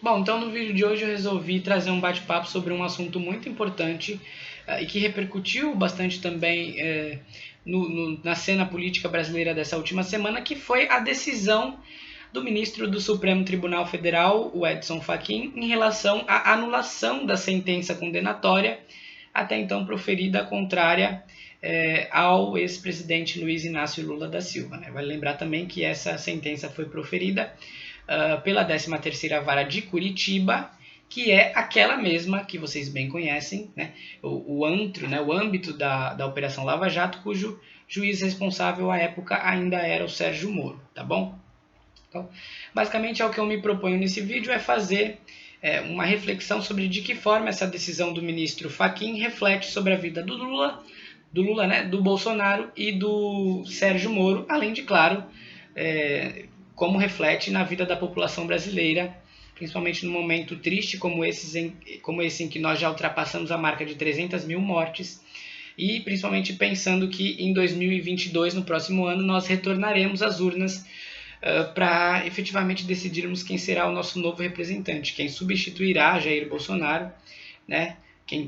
Bom, então no vídeo de hoje eu resolvi trazer um bate-papo sobre um assunto muito importante e que repercutiu bastante também na cena política brasileira dessa última semana, que foi a decisão do ministro do Supremo Tribunal Federal, o Edson Fachin, em relação à anulação da sentença condenatória até então proferida contrária ao ex-presidente Luiz Inácio Lula da Silva. Né? Vale lembrar também que essa sentença foi proferida pela 13ª Vara de Curitiba, que é aquela mesma que vocês bem conhecem, né? o antro, né? O âmbito da Operação Lava Jato, cujo juiz responsável à época ainda era o Sérgio Moro, tá bom? Então, basicamente, o que eu me proponho nesse vídeo é fazer uma reflexão sobre de que forma essa decisão do ministro Fachin reflete sobre a vida do Lula, né, do Bolsonaro e do Sérgio Moro, além de, claro, como reflete na vida da população brasileira, principalmente num momento triste como esse em que nós já ultrapassamos a marca de 300 mil mortes, e principalmente pensando que em 2022, no próximo ano, nós retornaremos às urnas para efetivamente decidirmos quem será o nosso novo representante, quem substituirá Jair Bolsonaro, né?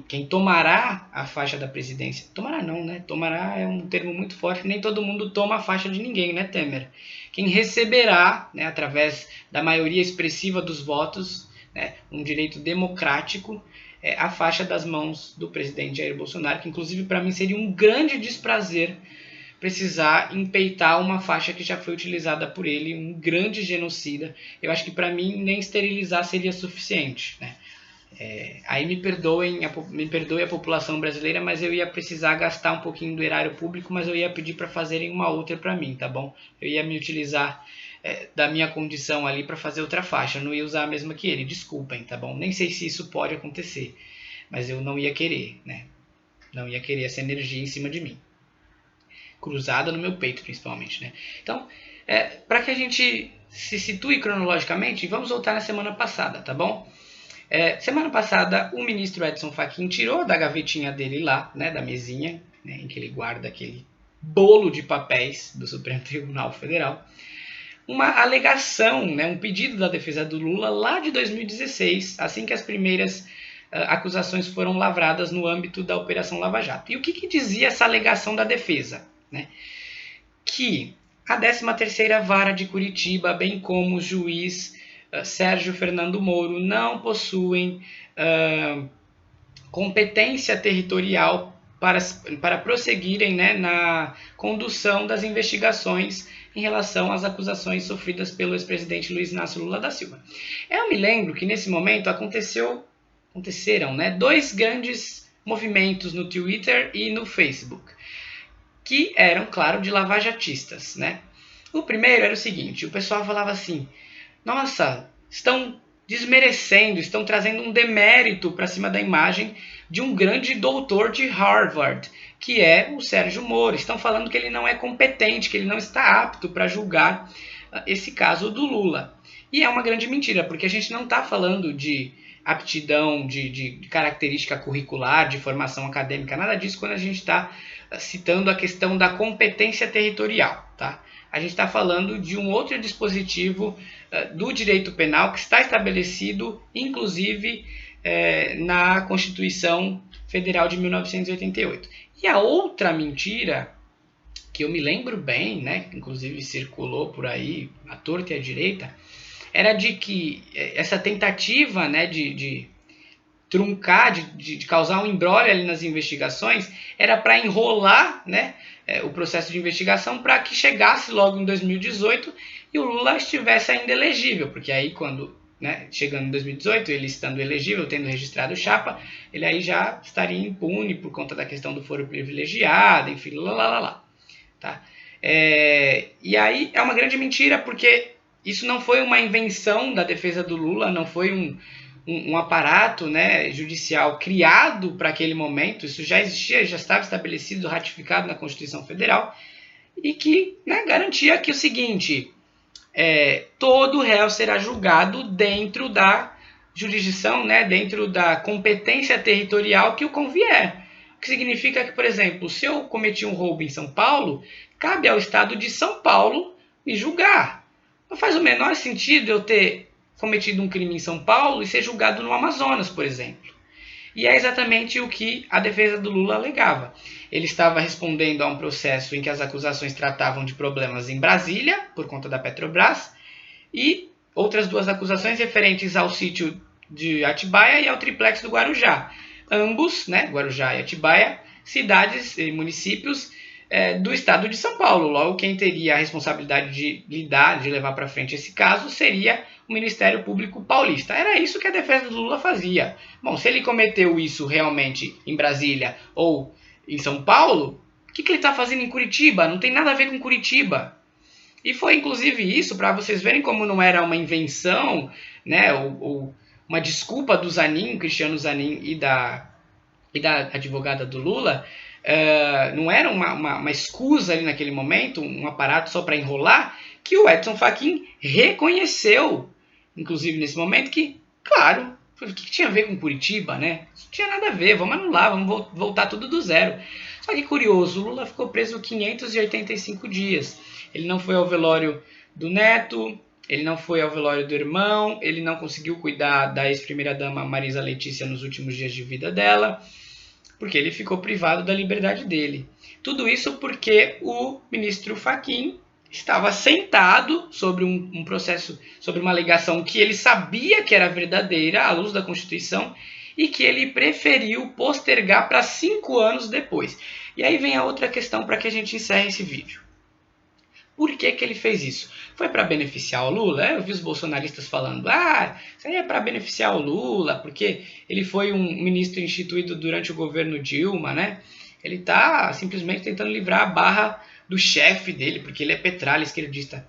Quem tomará a faixa da presidência. Tomará não, né? Tomará é um termo muito forte, nem todo mundo toma a faixa de ninguém, né, Temer? Quem receberá, né, através da maioria expressiva dos votos, né, um direito democrático, a faixa das mãos do presidente Jair Bolsonaro, que inclusive para mim seria um grande desprazer precisar empeitar uma faixa que já foi utilizada por ele, um grande genocida. Eu acho que para mim nem esterilizar seria suficiente, né? Aí me perdoe a população brasileira, mas eu ia precisar gastar um pouquinho do erário público, mas eu ia pedir para fazerem uma outra para mim, tá bom? Eu ia me utilizar da minha condição ali para fazer outra faixa, eu não ia usar a mesma que ele, desculpem, tá bom? Nem sei se isso pode acontecer, mas eu não ia querer, né? Não ia querer essa energia em cima de mim. Cruzada no meu peito, principalmente, né? Então, para que a gente se situe cronologicamente, vamos voltar na semana passada, tá bom? Semana passada, o ministro Edson Fachin tirou da gavetinha dele lá, né, da mesinha, né, em que ele guarda aquele bolo de papéis do Supremo Tribunal Federal, uma alegação, né, um pedido da defesa do Lula lá de 2016, assim que as primeiras acusações foram lavradas no âmbito da Operação Lava Jato. E o que dizia essa alegação da defesa? Né? Que a 13ª Vara de Curitiba, bem como o juiz Sérgio Fernando Moro, não possuem competência territorial para prosseguirem, né, na condução das investigações em relação às acusações sofridas pelo ex-presidente Luiz Inácio Lula da Silva. Eu me lembro que nesse momento aconteceram, né, dois grandes movimentos no Twitter e no Facebook, que eram, claro, de lavajatistas, né? O primeiro era o seguinte, o pessoal falava assim, nossa, estão desmerecendo, estão trazendo um demérito para cima da imagem de um grande doutor de Harvard, que é o Sérgio Moro. Estão falando que ele não é competente, que ele não está apto para julgar esse caso do Lula. E é uma grande mentira, porque a gente não está falando de aptidão, de característica curricular, de formação acadêmica, nada disso quando a gente está citando a questão da competência territorial, tá? A gente está falando de um outro dispositivo do direito penal que está estabelecido, inclusive, na Constituição Federal de 1988. E a outra mentira, que eu me lembro bem, né, que inclusive circulou por aí, à torta e à direita, era de que essa tentativa, né, de truncar, de causar um embrólio ali nas investigações, era para enrolar, né, o processo de investigação para que chegasse logo em 2018 e o Lula estivesse ainda elegível, porque aí quando, né, chegando em 2018, ele estando elegível, tendo registrado chapa, ele aí já estaria impune por conta da questão do foro privilegiado, enfim, tá? E aí é uma grande mentira, porque isso não foi uma invenção da defesa do Lula, não foi um aparato, né, judicial criado para aquele momento, isso já existia, já estava estabelecido, ratificado na Constituição Federal, e que, né, garantia que o seguinte, todo réu será julgado dentro da jurisdição, né, dentro da competência territorial que o convier. O que significa que, por exemplo, se eu cometi um roubo em São Paulo, cabe ao Estado de São Paulo me julgar. Não faz o menor sentido eu ter cometido um crime em São Paulo e ser julgado no Amazonas, por exemplo. E é exatamente o que a defesa do Lula alegava. Ele estava respondendo a um processo em que as acusações tratavam de problemas em Brasília, por conta da Petrobras, e outras duas acusações referentes ao sítio de Atibaia e ao triplex do Guarujá. Ambos, né, Guarujá e Atibaia, cidades e municípios do estado de São Paulo. Logo, quem teria a responsabilidade de levar para frente esse caso seria o Ministério Público Paulista. Era isso que a defesa do Lula fazia. Bom, se ele cometeu isso realmente em Brasília ou em São Paulo, o que ele está fazendo em Curitiba? Não tem nada a ver com Curitiba. E foi inclusive isso, para vocês verem como não era uma invenção, né, ou uma desculpa do Zanin, Cristiano Zanin e da advogada do Lula, não era uma escusa ali naquele momento, um aparato só para enrolar, que o Edson Fachin reconheceu, inclusive nesse momento, que, claro, o que tinha a ver com Curitiba, né? Não tinha nada a ver, vamos anular, vamos voltar tudo do zero. Só que curioso, o Lula ficou preso 585 dias. Ele não foi ao velório do neto, ele não foi ao velório do irmão, ele não conseguiu cuidar da ex-primeira-dama Marisa Letícia nos últimos dias de vida dela, porque ele ficou privado da liberdade dele. Tudo isso porque o ministro Fachin estava sentado sobre um processo, sobre uma alegação que ele sabia que era verdadeira, à luz da Constituição, e que ele preferiu postergar para 5 anos depois. E aí vem a outra questão para que a gente encerre esse vídeo. Por que ele fez isso? Foi para beneficiar o Lula? Eu vi os bolsonaristas falando, isso aí é para beneficiar o Lula, porque ele foi um ministro instituído durante o governo Dilma, né? Ele está simplesmente tentando livrar a barra do chefe dele, porque ele é petralha, esquerdista.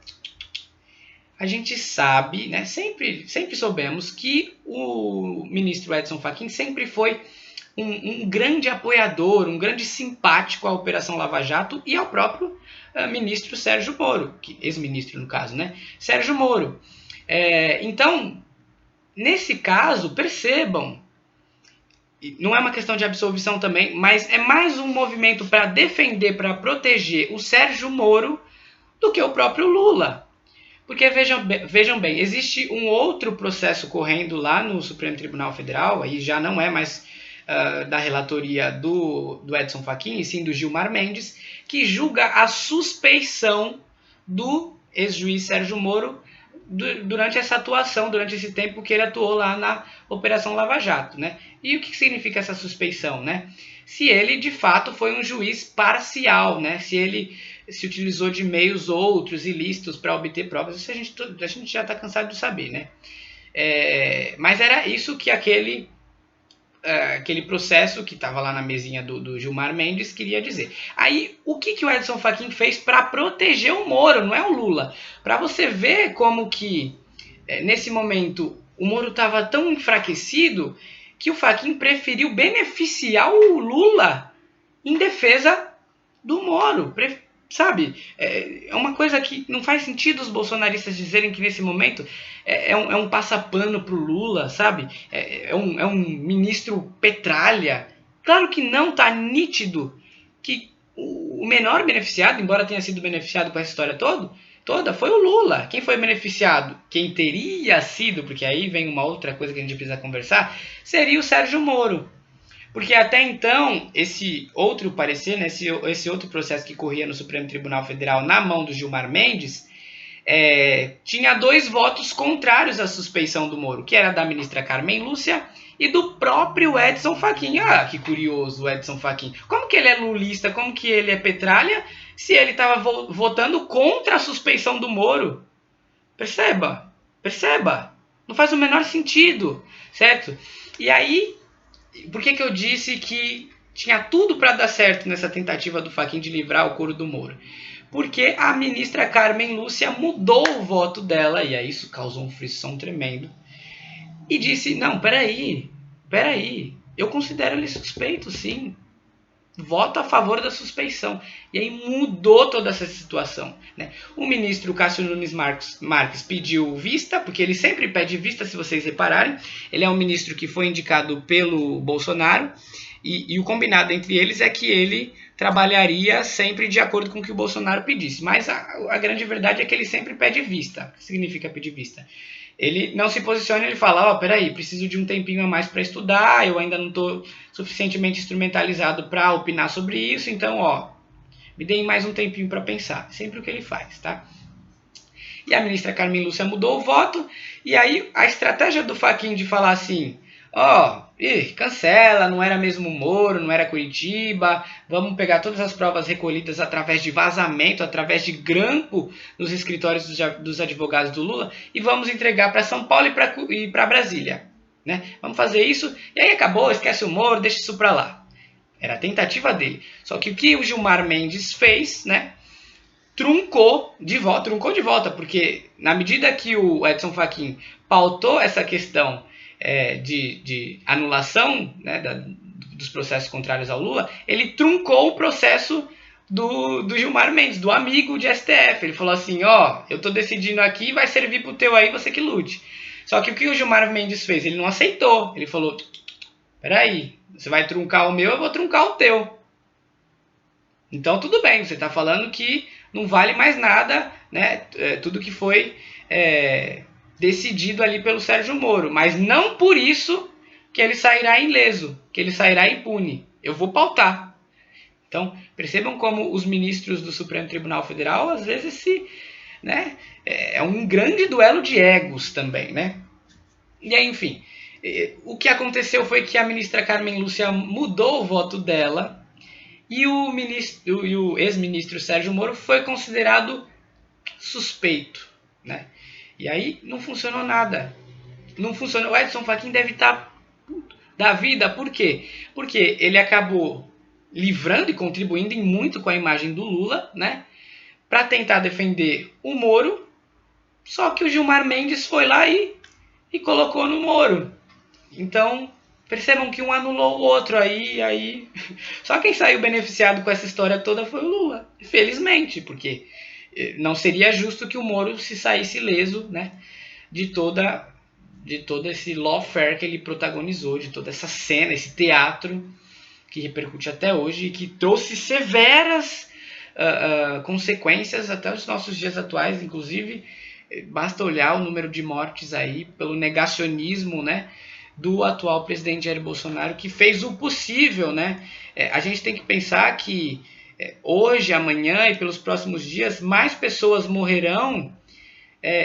A gente sabe, né? Sempre soubemos que o ministro Edson Fachin sempre foi um grande apoiador, um grande simpático à Operação Lava Jato e ao próprio ministro Sérgio Moro, ex-ministro no caso, né? Sérgio Moro. Então, nesse caso, percebam, não é uma questão de absolvição também, mas é mais um movimento para defender, para proteger o Sérgio Moro do que o próprio Lula. Porque vejam bem, existe um outro processo correndo lá no Supremo Tribunal Federal, aí já não é mais da relatoria do Edson Fachin, e sim do Gilmar Mendes, que julga a suspeição do ex-juiz Sérgio Moro durante essa atuação, durante esse tempo que ele atuou lá na Operação Lava Jato, né? E o que significa essa suspeição, né? Se ele, de fato, foi um juiz parcial, né? Se ele se utilizou de meios outros ilícitos para obter provas, isso a gente já está cansado de saber, né? Mas era isso que aquele processo que estava lá na mesinha do Gilmar Mendes queria dizer. Aí, o que o Edson Fachin fez para proteger o Moro, não é o Lula? Para você ver como que, nesse momento, o Moro estava tão enfraquecido que o Fachin preferiu beneficiar o Lula em defesa do Moro. Sabe? É uma coisa que não faz sentido os bolsonaristas dizerem que nesse momento é um passapano pro Lula, sabe? É um ministro petralha. Claro que não, tá nítido que o menor beneficiado, embora tenha sido beneficiado com essa história toda, foi o Lula. Quem foi beneficiado? Quem teria sido, porque aí vem uma outra coisa que a gente precisa conversar, seria o Sérgio Moro. Porque até então, esse outro parecer, né, esse outro processo que corria no Supremo Tribunal Federal na mão do Gilmar Mendes, tinha 2 votos contrários à suspeição do Moro, que era da ministra Carmen Lúcia e do próprio Edson Fachin. Ah, que curioso o Edson Fachin. Como que ele é lulista, como que ele é petralha, se ele estava votando contra a suspeição do Moro? Perceba. Não faz o menor sentido, certo? E aí, por que eu disse que tinha tudo para dar certo nessa tentativa do Fachin de livrar o couro do Moro? Porque a ministra Carmen Lúcia mudou o voto dela, e aí isso causou um frisson tremendo, e disse, não, peraí, eu considero ele suspeito, sim, voto a favor da suspeição. E aí mudou toda essa situação, né? O ministro Cássio Nunes Marques pediu vista, porque ele sempre pede vista, se vocês repararem. Ele é um ministro que foi indicado pelo Bolsonaro, e o combinado entre eles é que ele trabalharia sempre de acordo com o que o Bolsonaro pedisse. Mas a grande verdade é que ele sempre pede vista. O que significa pedir vista? ele não se posiciona, ele fala, ó, peraí, preciso de um tempinho a mais para estudar, eu ainda não estou suficientemente instrumentalizado para opinar sobre isso, então, ó, me deem mais um tempinho para pensar. Sempre o que ele faz, tá? E a ministra Carmen Lúcia mudou o voto, e aí a estratégia do Fachin de falar assim, ó, cancela, não era mesmo Moro, não era Curitiba, vamos pegar todas as provas recolhidas através de vazamento, através de grampo nos escritórios dos advogados do Lula, e vamos entregar para São Paulo e para Brasília. Né? Vamos fazer isso, e aí acabou, esquece o Moro, deixa isso para lá. Era a tentativa dele. Só que o que o Gilmar Mendes fez, né? Truncou de volta, porque na medida que o Edson Fachin pautou essa questão de anulação, né, dos processos contrários ao Lula, ele truncou o processo do Gilmar Mendes, do amigo de STF. Ele falou assim, ó, eu tô decidindo aqui, vai servir pro teu aí, você que lute. Só que o que o Gilmar Mendes fez? Ele não aceitou. Ele falou, peraí, você vai truncar o meu, eu vou truncar o teu. Então tudo bem, você está falando que não vale mais nada, né? Tudo que foi decidido ali pelo Sérgio Moro, mas não por isso que ele sairá ileso, que ele sairá impune. Eu vou pautar. Então percebam como os ministros do Supremo Tribunal Federal às vezes né, é um grande duelo de egos também, né? E aí, enfim, o que aconteceu foi que a ministra Carmen Lúcia mudou o voto dela. E o ex-ministro Sérgio Moro foi considerado suspeito. Né? E aí não funcionou nada. Não funcionou. O Edson Fachin deve estar da vida. Por quê? Porque ele acabou livrando e contribuindo muito com a imagem do Lula, né? Para tentar defender o Moro. Só que o Gilmar Mendes foi lá e colocou no Moro. Então, percebam que um anulou o outro aí. Só quem saiu beneficiado com essa história toda foi o Lula. Felizmente, porque não seria justo que o Moro se saísse ileso, né, de todo esse lawfare que ele protagonizou, de toda essa cena, esse teatro que repercute até hoje e que trouxe severas consequências até os nossos dias atuais. Inclusive, basta olhar o número de mortes aí pelo negacionismo, né, do atual presidente Jair Bolsonaro, que fez o possível, né? A gente tem que pensar que hoje, amanhã e pelos próximos dias, mais pessoas morrerão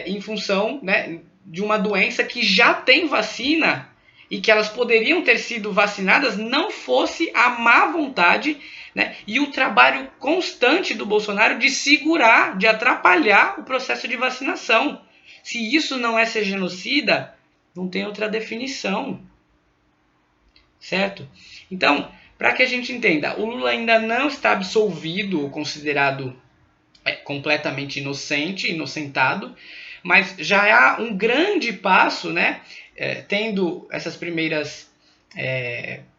em função, né, de uma doença que já tem vacina e que elas poderiam ter sido vacinadas não fosse a má vontade, né, e o trabalho constante do Bolsonaro de segurar, de atrapalhar o processo de vacinação. Se isso não é ser genocida, não tem outra definição, certo? Então, para que a gente entenda, o Lula ainda não está absolvido ou considerado completamente inocentado, mas já há um grande passo, né? Tendo essas primeiras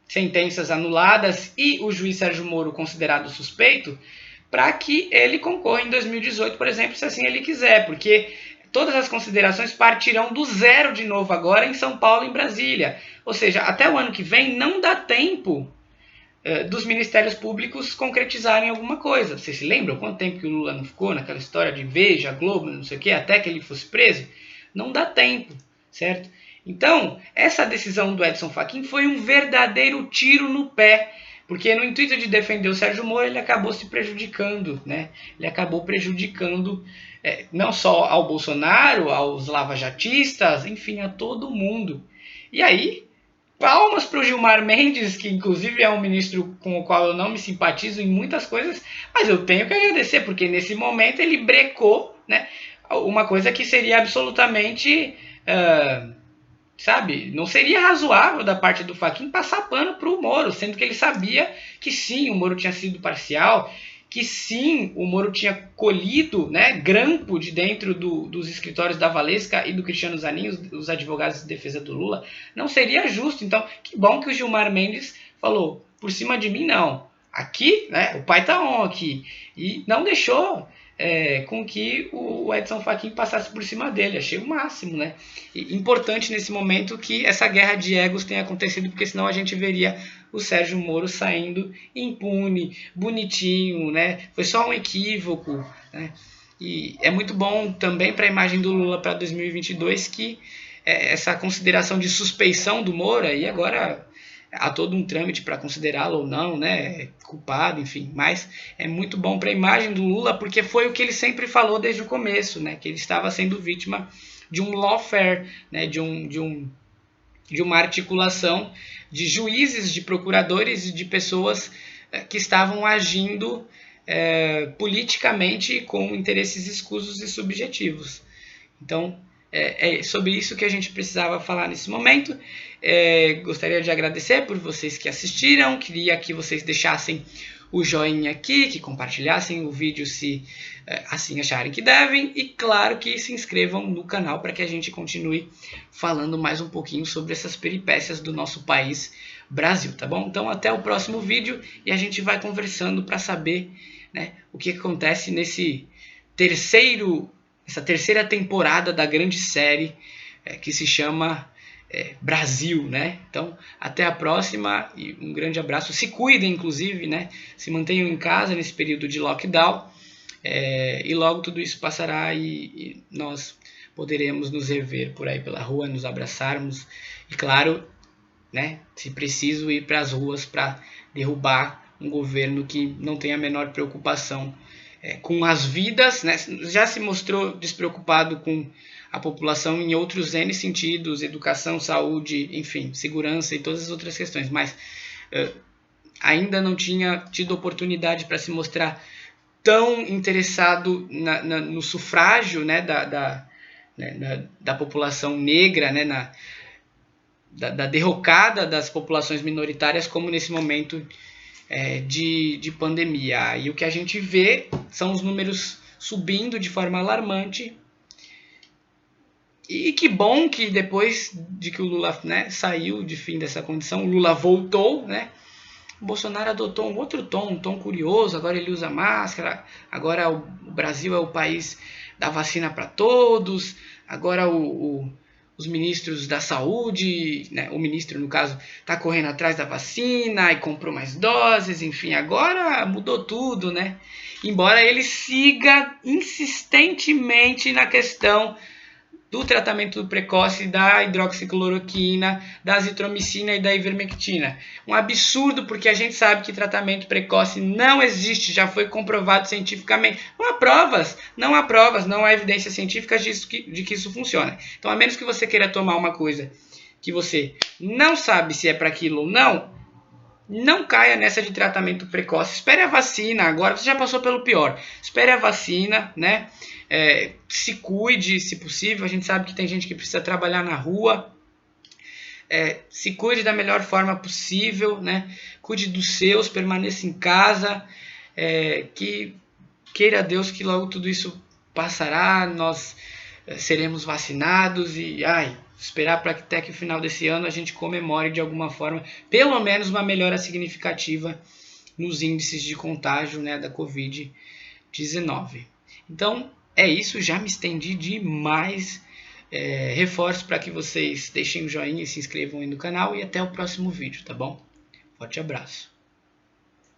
sentenças anuladas e o juiz Sérgio Moro considerado suspeito, para que ele concorra em 2018, por exemplo, se assim ele quiser, porque todas as considerações partirão do zero de novo agora em São Paulo e em Brasília. Ou seja, até o ano que vem não dá tempo dos ministérios públicos concretizarem alguma coisa. Vocês se lembram quanto tempo que o Lula não ficou naquela história de Veja, Globo, não sei o quê, até que ele fosse preso? Não dá tempo, certo? Então, essa decisão do Edson Fachin foi um verdadeiro tiro no pé, porque no intuito de defender o Sérgio Moro, ele acabou se prejudicando, né? Ele acabou prejudicando não só ao Bolsonaro, aos lavajatistas, enfim, a todo mundo. E aí, palmas para o Gilmar Mendes, que inclusive é um ministro com o qual eu não me simpatizo em muitas coisas, mas eu tenho que agradecer, porque nesse momento ele brecou, né, uma coisa que seria absolutamente... sabe, não seria razoável da parte do Fachin passar pano para o Moro, sendo que ele sabia que sim, o Moro tinha sido parcial, que sim, o Moro tinha colhido, né, grampo de dentro dos escritórios da Valesca e do Cristiano Zanin, os advogados de defesa do Lula. Não seria justo. Então, que bom que o Gilmar Mendes falou, por cima de mim não. Aqui, né, o pai tá on aqui. E não deixou com que o Edson Fachin passasse por cima dele. Achei o máximo, né? E importante nesse momento que essa guerra de egos tenha acontecido, porque senão a gente veria o Sérgio Moro saindo impune, bonitinho, né? Foi só um equívoco, né? E é muito bom também para a imagem do Lula para 2022 que essa consideração de suspeição do Moro, e agora há todo um trâmite para considerá-lo ou não, né, culpado, enfim, mas é muito bom para a imagem do Lula porque foi o que ele sempre falou desde o começo, né, que ele estava sendo vítima de um lawfare, né, de uma articulação de juízes, de procuradores e de pessoas que estavam agindo politicamente com interesses escusos e subjetivos. Então, é sobre isso que a gente precisava falar nesse momento. Gostaria de agradecer por vocês que assistiram, queria que vocês deixassem o joinha aqui, que compartilhassem o vídeo se assim acharem que devem, e claro que se inscrevam no canal para que a gente continue falando mais um pouquinho sobre essas peripécias do nosso país Brasil, tá bom? Então até o próximo vídeo e a gente vai conversando para saber, né, o que acontece essa terceira temporada da grande série que se chama Brasil, né? Então, até a próxima e um grande abraço. Se cuidem, inclusive, né? Se mantenham em casa nesse período de lockdown e logo tudo isso passará e nós poderemos nos rever por aí pela rua, nos abraçarmos e, claro, né? Se preciso, ir para as ruas para derrubar um governo que não tem a menor preocupação com as vidas, né? Já se mostrou despreocupado com a população em outros N sentidos, educação, saúde, enfim, segurança e todas as outras questões, mas ainda não tinha tido oportunidade para se mostrar tão interessado no sufrágio, né, da população negra, né, da derrocada das populações minoritárias como nesse momento de pandemia. E o que a gente vê são os números subindo de forma alarmante. E que bom que depois de que o Lula, né, saiu de fim dessa condição, o Lula voltou, né? O Bolsonaro adotou um outro tom, um tom curioso, agora ele usa máscara, agora o Brasil é o país da vacina para todos, agora os ministros da saúde, né, o ministro no caso, está correndo atrás da vacina e comprou mais doses, enfim, agora mudou tudo, né? Embora ele siga insistentemente na questão do tratamento precoce da hidroxicloroquina, da azitromicina e da ivermectina. Um absurdo, porque a gente sabe que tratamento precoce não existe, já foi comprovado cientificamente. Não há provas, não há evidências científicas de que isso funciona. Então, a menos que você queira tomar uma coisa que você não sabe se é para aquilo ou não caia nessa de tratamento precoce. Espere a vacina agora, você já passou pelo pior. Espere a vacina, né? Se cuide, se possível. A gente sabe que tem gente que precisa trabalhar na rua. Se cuide da melhor forma possível, né? Cuide dos seus, permaneça em casa. Que queira Deus que logo tudo isso passará, nós seremos vacinados e esperar para que até que o final desse ano a gente comemore de alguma forma, pelo menos uma melhora significativa nos índices de contágio, né, da Covid-19. Então, é isso, já me estendi demais. Reforço para que vocês deixem o joinha e se inscrevam aí no canal e até o próximo vídeo, tá bom? Forte abraço.